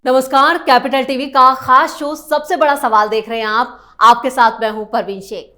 नमस्कार, capital TV का खास शो सबसे बड़ा सवाल देख रहे हैं आप। आपके साथ मैं हूं परवीन शेख।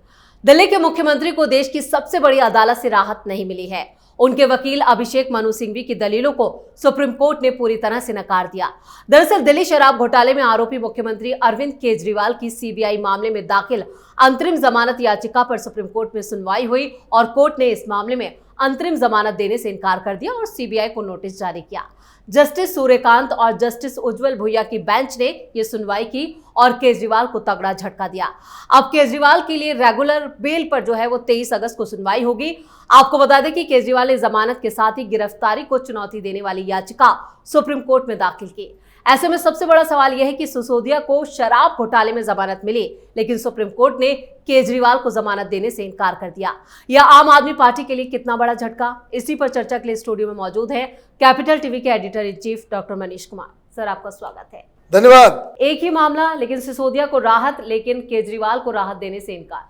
दिल्ली के मुख्यमंत्री को देश की सबसे बड़ी अदालत से राहत नहीं मिली है। उनके वकील अभिषेक मनु सिंघवी की दलीलों को सुप्रीम कोर्ट ने पूरी तरह से नकार दिया। दरअसल दिल्ली शराब घोटाले में आरोपी मुख्यमंत्री अरविंद केजरीवाल की सीबीआई मामले में दाखिल अंतरिम जमानत याचिका पर सुप्रीम कोर्ट में सुनवाई हुई और कोर्ट ने इस मामले में अंतरिम जमानत देने से इनकार कर दिया और सीबीआई को नोटिस जारी किया। जस्टिस सूर्यकांत और जस्टिस उज्जवल भुइया की बेंच ने यह सुनवाई की और केजरीवाल को तगड़ा झटका दिया। अब केजरीवाल के लिए रेगुलर बेल पर जो है वो 23 अगस्त को सुनवाई होगी। आपको बता दें कि केजरीवाल ने जमानत के साथ ही गिरफ्तारी को चुनौती देने वाली याचिका सुप्रीम कोर्ट में दाखिल की। ऐसे में सबसे बड़ा सवाल यह है कि सिसोदिया को शराब घोटाले में जमानत मिली, लेकिन सुप्रीम कोर्ट ने केजरीवाल को जमानत देने से इनकार कर दिया। यह आम आदमी पार्टी के लिए कितना बड़ा झटका, इसी पर चर्चा के लिए स्टूडियो में मौजूद है कैपिटल टीवी के editor in chief doctor Manish Kumar. Sir, आपका स्वागत है। धन्यवाद। एक ही मामला, लेकिन सिसोदिया को राहत, लेकिन केजरीवाल को राहत देने से इनकार।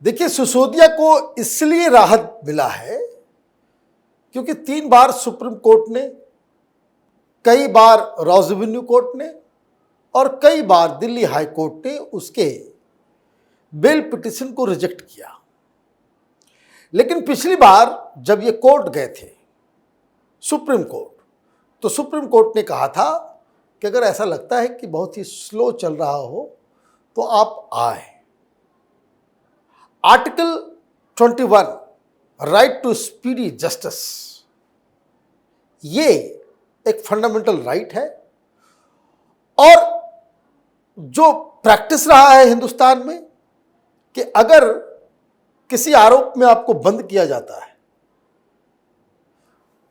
देखिए, सिसोदिया को इसलिए राहत मिला है क्योंकि 3 बार सुप्रीम कोर्ट ने, कई बार रॉज एवेन्यू कोर्ट ने और कई बार दिल्ली हाई कोर्ट ने उसके बेल पिटीशन को रिजेक्ट किया। लेकिन पिछली बार जब ये कोर्ट गए थे सुप्रीम कोर्ट, तो सुप्रीम कोर्ट ने कहा था कि अगर ऐसा लगता है कि बहुत ही स्लो चल रहा हो तो आप आए। Article 21 right to speedy justice, ये एक फंडामेंटल राइट है और जो प्रैक्टिस रहा है हिंदुस्तान में कि अगर किसी आरोप में आपको बंद किया जाता है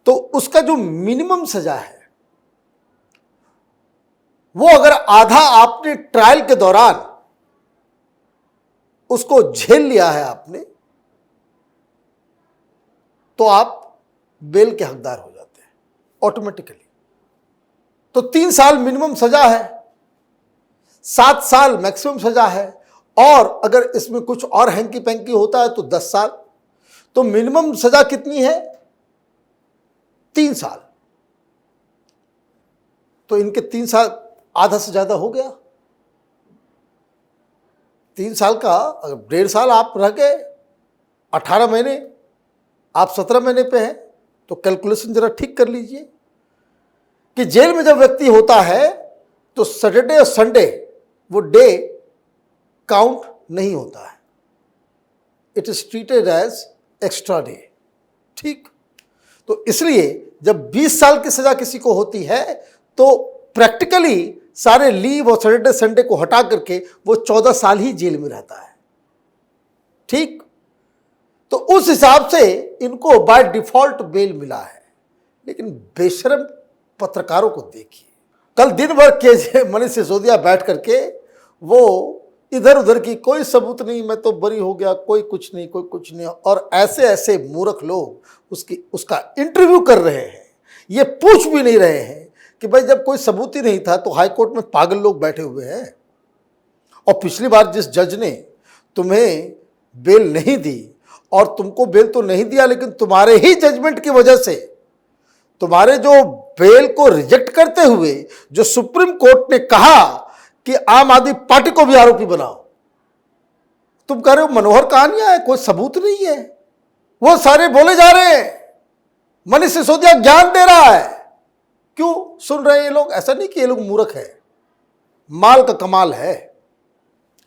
तो उसका जो मिनिमम सजा है वो अगर आधा आपने ट्रायल के दौरान उसको झेल लिया है आपने, तो आप बेल के हकदार हो जाते हैं ऑटोमेटिकली। तो 3 साल मिनिमम सजा है, 7 साल मैक्सिमम सजा है और अगर इसमें कुछ और हैंकी पैंकी होता है तो 10 साल। तो मिनिमम सजा कितनी है? 3 साल। तो इनके 3 साल आधा से ज्यादा हो गया। 3 साल का अगर 1.5 साल आप रह गए, 18 महीने, आप 17 महीने पे हैं, तो कैलकुलेशन जरा ठीक कर लीजिए कि जेल में जब व्यक्ति होता है तो सैटरडे और संडे वो डे काउंट नहीं होता है, it is treated as extra day. ठीक, तो इसलिए जब 20 साल की सजा किसी को होती है तो प्रैक्टिकली सारे लीव और सैटरडे संडे को हटा करके वो 14 साल ही जेल में रहता है। ठीक, तो उस हिसाब से इनको बाय डिफॉल्ट बेल मिला है। लेकिन बेशरम पत्रकारों को देखिए, कल दिन भर मनीष सिसोदिया बैठ करके वो इधर उधर की कोई सबूत नहीं, मैं तो बरी हो गया, कोई कुछ नहीं, कोई कुछ नहीं, और ऐसे ऐसे मूर्ख लोग उसका इंटरव्यू कर रहे हैं। ये पूछ भी नहीं रहे हैं कि भाई जब कोई सबूत ही नहीं था तो हाई कोर्ट में पागल लोग बैठे हुए हैं। और पिछली बार जिस जज ने तुम्हें बेल नहीं दी, और तुमको बेल तो नहीं दिया लेकिन तुम्हारे ही जजमेंट की वजह से, तुम्हारे जो बेल को रिजेक्ट करते हुए जो सुप्रीम कोर्ट ने कहा कि आम आदमी पार्टी को भी आरोपी बनाओ, तुम कह रहे हो मनोहर कहानियां है, कोई सबूत नहीं है। वो सारे बोले जा रहे हैं, मनीष सिसोदिया ज्ञान दे रहा है। क्यों सुन रहे हैं ये लोग? ऐसा नहीं कि ये लोग मूर्ख है, माल का कमाल है।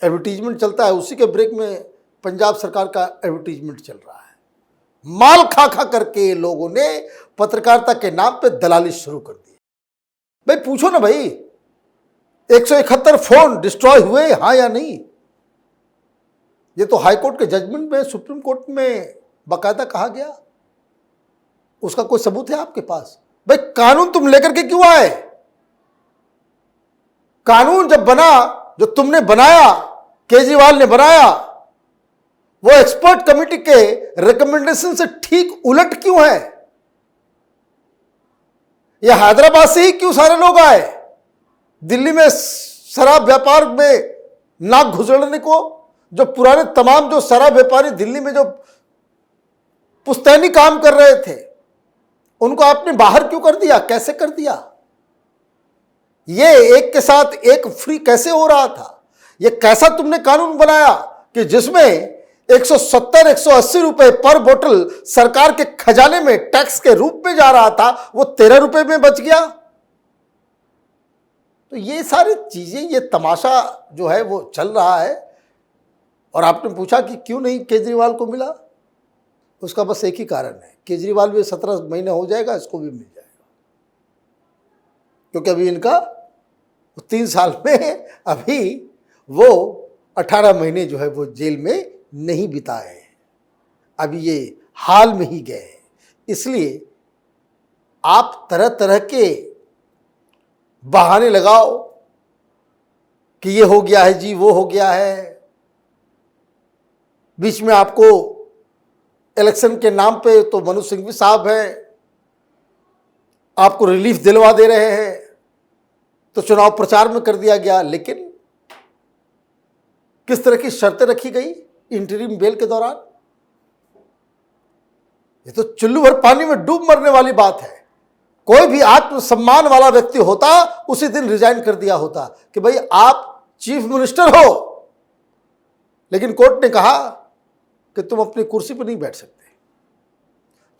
एडवर्टीजमेंट चलता है, उसी के ब्रेक में पंजाब सरकार का एडवर्टीजमेंट चल रहा है। माल खा खा करके लोगों ने पत्रकारिता के नाम पे दलाली शुरू कर दी। भाई पूछो ना भाई, 171 फोन डिस्ट्रॉय हुए, हाँ या नहीं? ये तो हाई कोर्ट के जजमेंट में, सुप्रीम कोर्ट में बाकायदा कहा गया। उसका कोई सबूत है आपके पास? भाई कानून तुम लेकर के क्यों आए? कानून जब बना, जो तुमने बनाया, केजरीवाल ने बनाया, वो एक्सपर्ट कमेटी के रिकमेंडेशन से ठीक उलट क्यों है? ये हैदराबाद से ही क्यों सारे लोग आए? दिल्ली में शराब व्यापार में नाक घुसड़ने को, जो पुराने तमाम जो शराब व्यापारी दिल्ली में जो पुश्तैनी काम कर रहे थे, उनको आपने बाहर क्यों कर दिया? कैसे कर दिया? ये एक के साथ एक फ्री कैसे हो रहा था? ये कैसा तुमने कानून बनाया कि जिसमें 170-180 रुपए पर बोतल सरकार के खजाने में टैक्स के रूप में जा रहा था, वो 13 रुपए में बच गया। तो ये सारी चीजें, ये तमाशा जो है वो चल रहा है। और आपने पूछा कि क्यों नहीं केजरीवाल को मिला, उसका बस एक ही कारण है, केजरीवाल भी 17 महीने हो जाएगा, इसको भी मिल जाएगा, क्योंकि अभी इनका 3 साल में अभी वो 18 महीने जो है वो जेल में नहीं बिताए हैं, अभी ये हाल में ही गए हैं। इसलिए आप तरह तरह के बहाने लगाओ कि ये हो गया है जी, वो हो गया है, बीच में आपको इलेक्शन के नाम पे तो मनु सिंघवी साहब हैं, आपको रिलीफ दिलवा दे रहे हैं, तो चुनाव प्रचार में कर दिया गया। लेकिन किस तरह की शर्तें रखी गई इंटरिम बेल के दौरान, ये तो चुल्लू भर पानी में डूब मरने वाली बात है। कोई भी आत्मसम्मान वाला व्यक्ति होता उसी दिन रिजाइन कर दिया होता कि भाई आप चीफ मिनिस्टर हो, लेकिन कोर्ट ने कहा कि तुम अपनी कुर्सी पर नहीं बैठ सकते,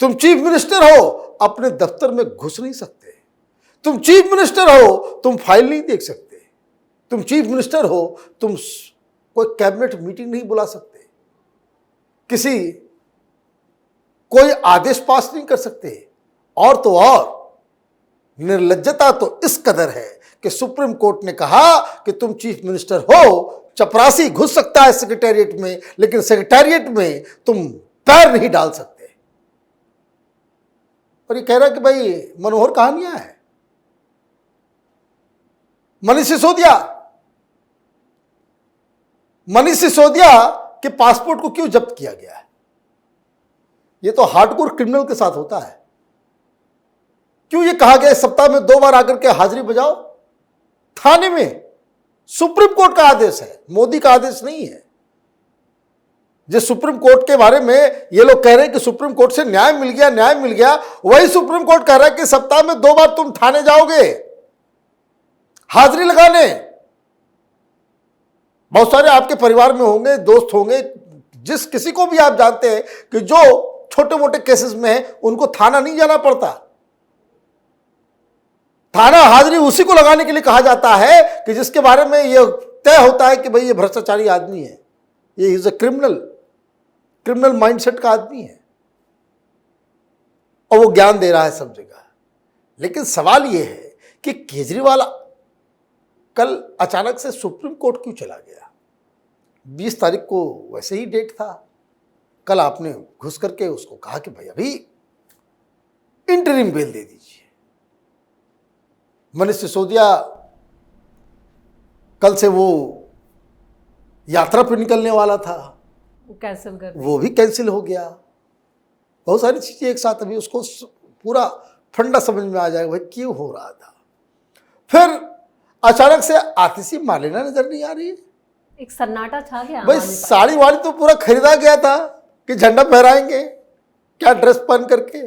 तुम चीफ मिनिस्टर हो, अपने दफ्तर में घुस नहीं सकते, तुम चीफ मिनिस्टर हो, तुम फाइल नहीं देख सकते, तुम चीफ मिनिस्टर हो, तुम कोई कैबिनेट मीटिंग नहीं बुला सकते, कोई आदेश पास नहीं कर सकते। और तो और निर्लज्जता तो इस कदर है कि सुप्रीम कोर्ट ने कहा कि तुम चीफ मिनिस्टर हो, चपरासी घुस सकता है सेक्रेटेरिएट में, लेकिन सेक्रेटेरिएट में तुम पैर नहीं डाल सकते। और ये कह रहा कि भाई मनोहर कहानियां हैं। मनीष सिसोदिया के पासपोर्ट को क्यों जब्त किया गया है? ये तो हार्डकोर क्रिमिनल के साथ होता है। क्यों ये कहा गया सप्ताह में 2 बार आकर के हाजिरी बजाओ थाने में? सुप्रीम कोर्ट का आदेश है, मोदी का आदेश नहीं है। जिस सुप्रीम कोर्ट के बारे में ये लोग कह रहे हैं कि सुप्रीम कोर्ट से न्याय मिल गया, वही सुप्रीम कोर्ट कह रहा है कि सप्ताह में 2 बार तुम थाने जाओगे हाजिरी लगाने। बहुत सारे आपके परिवार में होंगे, दोस्त होंगे, जिस किसी को भी आप जानते हैं कि जो छोटे मोटे केसेस में है, उनको थाना नहीं जाना पड़ता। थाना हाजिरी उसी को लगाने के लिए कहा जाता है कि जिसके बारे में यह तय होता है कि भाई ये भ्रष्टाचारी आदमी है, ये इज अ क्रिमिनल माइंडसेट का आदमी है, और वो ज्ञान दे रहा है सब जगह। लेकिन सवाल यह है कि केजरीवाल कल अचानक से सुप्रीम कोर्ट क्यों चला गया? 20 तारीख को वैसे ही डेट था, कल आपने घुस करके उसको कहा कि भाई अभी इंटरिम बेल दे दीजिए। मनीष सिसोदिया कल से वो यात्रा पर निकलने वाला था, कैंसिल कर दिया, वो भी कैंसिल हो गया। बहुत सारी चीजें एक साथ, अभी उसको पूरा फंडा समझ में आ जाएगा भाई क्यों हो रहा था। फिर अचानक से आतिशी मार्लेना नजर नहीं आ रही है। एक सन्नाटा छा गया भाई साड़ी वाड़ी तो पूरा खरीदा गया था कि झंडा फहराएंगे, क्या ड्रेस पहन करके,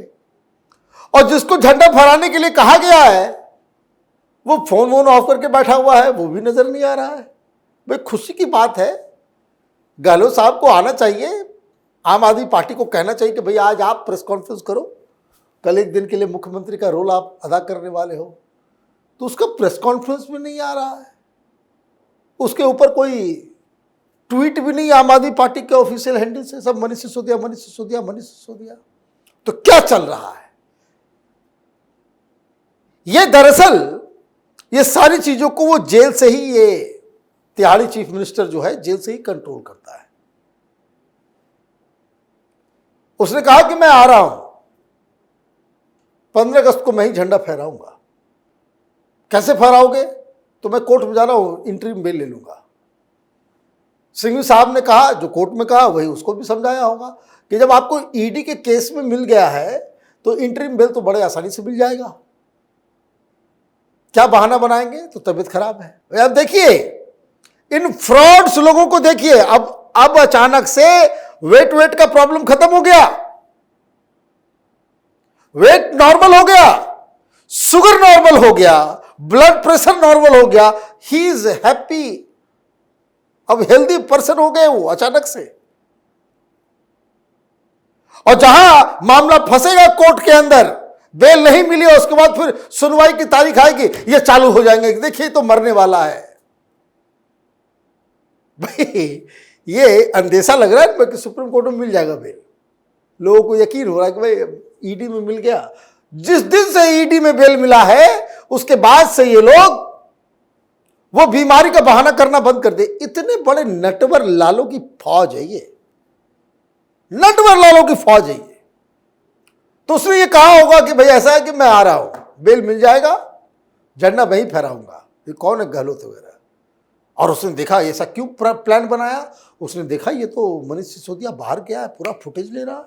और जिसको झंडा फहराने के लिए कहा गया है वो फोन वोन ऑफ करके बैठा हुआ है, वो भी नजर नहीं आ रहा है। भाई खुशी की बात है, गहलोत साहब को आना चाहिए, आम आदमी पार्टी को कहना चाहिए कि भाई आज आप प्रेस कॉन्फ्रेंस करो, कल एक दिन के लिए मुख्यमंत्री का रोल आप अदा करने वाले हो, तो उसका प्रेस कॉन्फ्रेंस भी नहीं आ रहा है, उसके ऊपर कोई ट्वीट भी नहीं आम आदमी पार्टी के ऑफिशियल हैंडल से, सब मनीष सिसोदिया। तो क्या चल रहा है? ये दरअसल ये सारी चीजों को वो जेल से ही, ये तिहाड़ी चीफ मिनिस्टर जो है जेल से ही कंट्रोल करता है। उसने कहा कि मैं आ रहा हूं, 15 अगस्त को मैं ही झंडा फहराऊंगा। कैसे फहराओगे? तो मैं कोर्ट में जा रहा हूं, इंटरिम बेल ले लूंगा। सिंघवी साहब ने कहा, जो कोर्ट में कहा वही उसको भी समझाया होगा कि जब आपको ईडी के केस में मिल गया है तो इंटरिम बेल तो बड़े आसानी से मिल जाएगा। क्या बहाना बनाएंगे? तो तबीयत खराब है। अब देखिए इन फ्रॉड्स लोगों को देखिए, अब अचानक से वेट का प्रॉब्लम खत्म हो गया, वेट नॉर्मल हो गया, शुगर नॉर्मल हो गया, ब्लड प्रेशर नॉर्मल हो गया, ही इज हैप्पी। अब हेल्दी पर्सन हो गए वो अचानक से। और जहां मामला फंसेगा कोर्ट के अंदर, बेल नहीं मिली और उसके बाद फिर सुनवाई की तारीख आएगी, ये चालू हो जाएंगे, देखिए तो मरने वाला है। भाई ये अंदेशा लग रहा है कि सुप्रीम कोर्ट में मिल जाएगा बेल। लोगों को यकीन हो रहा है कि भाई ईडी में मिल गया। जिस दिन से ईडी में बेल मिला है उसके बाद से ये लोग वो बीमारी का बहाना करना बंद कर दे। इतने बड़े नटवर लालों की फौज है ये, नटवर लालों की फौज है ये। तो उसने ये कहा होगा कि भाई ऐसा है कि मैं आ रहा हूं, बेल मिल जाएगा, झंडा वहीं फहराऊंगा, ये कौन है गहलोत वगैरह। और उसने देखा ऐसा क्यों प्लान बनाया, उसने देखा ये तो मनीष सिसोदिया बाहर गया है, पूरा फुटेज ले रहा है।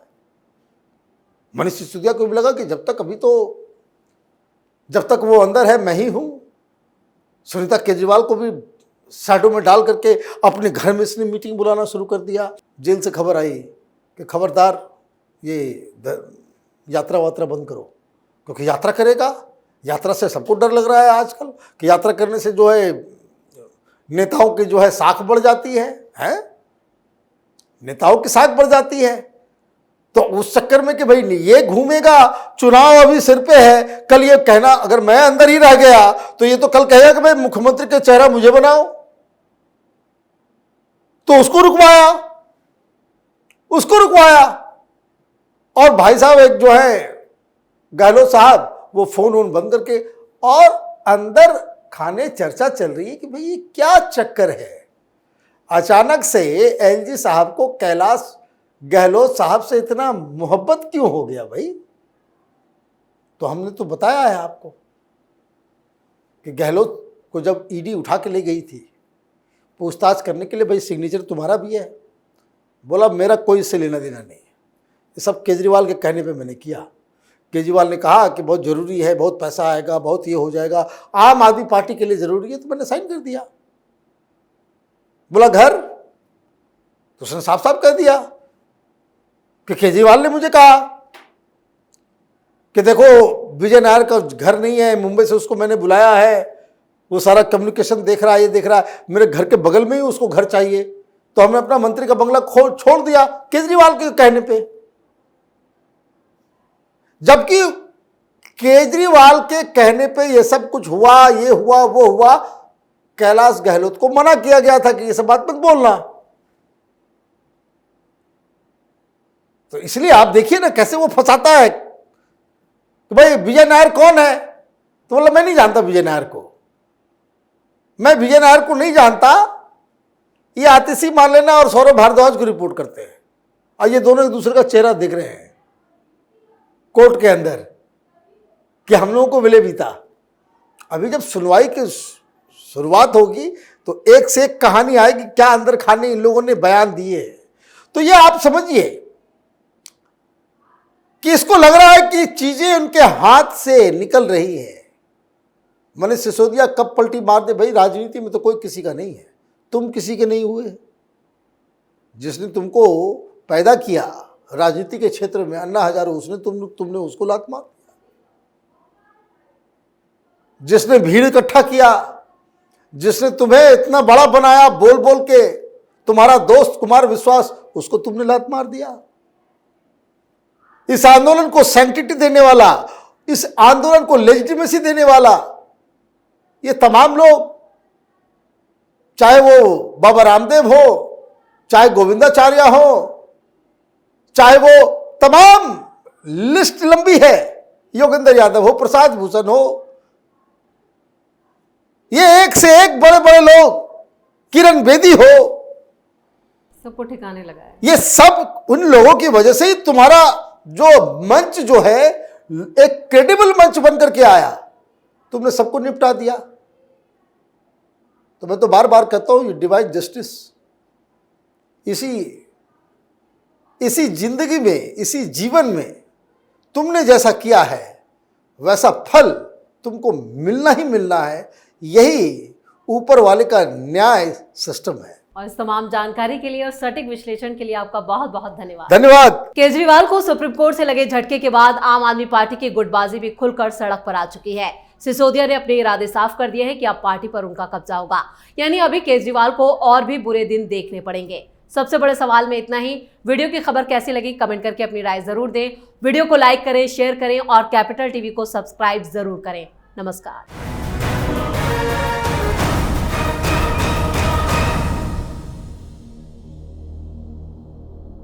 मनीष सिसोदिया को भी लगा कि जब तक वो अंदर है मैं ही हूं। सुनीता केजरीवाल को भी शैडो में डाल करके अपने घर में इसने मीटिंग बुलाना शुरू कर दिया। जेल से खबर आई कि खबरदार ये यात्रा वात्रा बंद करो, क्योंकि यात्रा करेगा, यात्रा से सबको डर लग रहा है आजकल कि यात्रा करने से जो है नेताओं की जो है साख बढ़ जाती है, नेताओं की साख बढ़ जाती है। तो उस चक्कर में कि भाई ये घूमेगा, चुनाव अभी सिर पे है, कल ये कहना अगर मैं अंदर ही रह गया तो ये तो कल कहेगा कि भाई मुख्यमंत्री का चेहरा मुझे बनाओ, तो उसको रुकवाया। और भाई साहब एक जो है गहलोत साहब वो फोन वोन बंद करके, और अंदर खाने चर्चा चल रही है कि भाई ये क्या चक्कर है। अचानक से एलजी साहब को कैलाश गहलोत साहब से इतना मोहब्बत क्यों हो गया भाई। तो हमने तो बताया है आपको कि गहलोत को जब ईडी उठा के ले गई थी पूछताछ करने के लिए, भाई सिग्नेचर तुम्हारा भी है, बोला मेरा कोई इससे लेना देना नहीं, ये सब केजरीवाल के कहने पे मैंने किया। केजरीवाल ने कहा कि बहुत ज़रूरी है, बहुत पैसा आएगा, बहुत ये हो जाएगा, आम आदमी पार्टी के लिए ज़रूरी है, तो मैंने साइन कर दिया। बोला घर, तो उसने साफ साफ कह दिया कि केजरीवाल ने मुझे कहा कि देखो विजय नायर का घर नहीं है, मुंबई से उसको मैंने बुलाया है, वो सारा कम्युनिकेशन देख रहा है, ये देख रहा है, मेरे घर के बगल में ही उसको घर चाहिए, तो हमने अपना मंत्री का बंगला छोड़ दिया केजरीवाल के कहने पे। जबकि केजरीवाल के कहने पे ये सब कुछ हुआ, ये हुआ वो हुआ, कैलाश गहलोत को मना किया गया था कि ये सब बात मत बोलना। तो इसलिए आप देखिए ना कैसे वो फंसाता है कि भाई विजय नायर कौन है, तो बोला मैं नहीं जानता विजय नायर को, मैं विजय नायर को नहीं जानता, ये आतिशी मान लेना और सौरभ भारद्वाज को रिपोर्ट करते हैं, और ये दोनों एक दूसरे का चेहरा देख रहे हैं कोर्ट के अंदर कि हम लोगों को मिले बीता। अभी जब सुनवाई की शुरुआत होगी तो एक से एक कहानी आएगी, क्या अंदर खाने इन लोगों ने बयान दिए। तो ये आप समझिए कि इसको लग रहा है कि चीजें उनके हाथ से निकल रही है। मनीष सिसोदिया कब पलटी मार दे, भाई राजनीति में तो कोई किसी का नहीं है, तुम किसी के नहीं हुए। जिसने तुमको पैदा किया राजनीति के क्षेत्र में, अन्ना हजारे, उसने तुमने उसको लात मार दिया। जिसने भीड़ इकट्ठा किया, जिसने तुम्हें इतना बड़ा बनाया बोल बोल के, तुम्हारा दोस्त कुमार विश्वास, उसको तुमने लात मार दिया। इस आंदोलन को सैंक्टिटी देने वाला, इस आंदोलन को लेजिटिमेसी देने वाला, ये तमाम लोग, चाहे वो बाबा रामदेव हो, चाहे गोविंदाचार्य हो, चाहे वो तमाम लिस्ट लंबी है, योगेंद्र यादव हो, प्रसाद भूषण हो, ये एक से एक बड़े बड़े लोग, किरण बेदी हो, सबको ठिकाने लगा है। ये सब उन लोगों की वजह से ही तुम्हारा जो मंच जो है एक क्रेडिबल मंच बनकर के आया, तुमने सबको निपटा दिया। तो मैं तो बार बार कहता हूं, ये डिवाइन जस्टिस इसी जिंदगी में, इसी जीवन में तुमने जैसा किया है वैसा फल तुमको मिलना ही मिलना है। यही ऊपर वाले का न्याय सिस्टम है। और इस तमाम जानकारी के लिए और सटीक विश्लेषण के लिए आपका बहुत बहुत धन्यवाद। धन्यवाद। केजरीवाल को सुप्रीम कोर्ट से लगे झटके के बाद आम आदमी पार्टी की गुटबाजी भी खुलकर सड़क पर आ चुकी है। सिसोदिया ने अपने इरादे साफ कर दिए हैं कि अब पार्टी पर उनका कब्जा होगा, यानी अभी केजरीवाल को और भी बुरे दिन देखने पड़ेंगे। सबसे बड़े सवाल में इतना ही। वीडियो की खबर कैसी लगी कमेंट करके अपनी राय जरूर दें। वीडियो को लाइक करें, शेयर करें और कैपिटल टीवी को सब्सक्राइब जरूर करें। नमस्कार।